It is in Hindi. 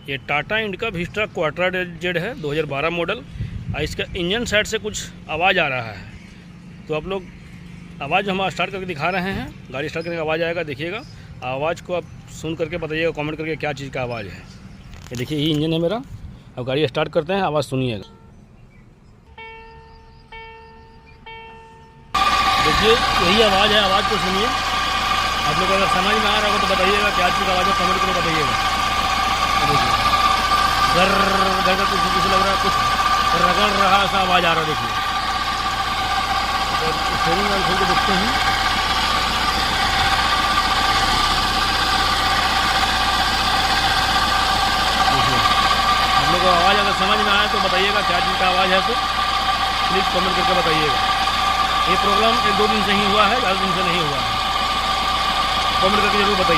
ये टाटा इंडिका विस्टा क्वाट्रा जेड है 2012 मॉडल। और इसका इंजन साइड से कुछ आवाज़ आ रहा है, तो आप लोग आवाज़ हम स्टार्ट करके दिखा रहे हैं। गाड़ी स्टार्ट करने का आवाज़ आएगा, देखिएगा। आवाज़ को आप सुन करके बताइएगा, कमेंट करके क्या चीज़ का आवाज़ है। ये देखिए, ये इंजन है मेरा। अब गाड़ी स्टार्ट करते हैं, आवाज़ सुनिएगा। देखिए, यही आवाज़ है, आवाज़ को सुनिए। आप लोग अगर समझ में आ रहा हो तो बताइएगा क्या चीज़ का आवाज़ है, कमेंट करके बताइएगा। देखिए, घर घर का कुछ लग रहा है, कुछ रगड़ रहा ऐसा आवाज़ आ रहा है। देखिए, स्टीयरिंग व्हील खोल के देखते हैं। देखिए, आप लोग को आवाज़ अगर समझ में आए तो बताइएगा क्या चीज़ का आवाज़ है, तो प्लीज़ कमेंट करके बताइएगा। ये प्रॉब्लम 1-2 दिन से ही हुआ है, ज़्यादा दिन से नहीं हुआ है। कमेंट करके जरूर बताइए।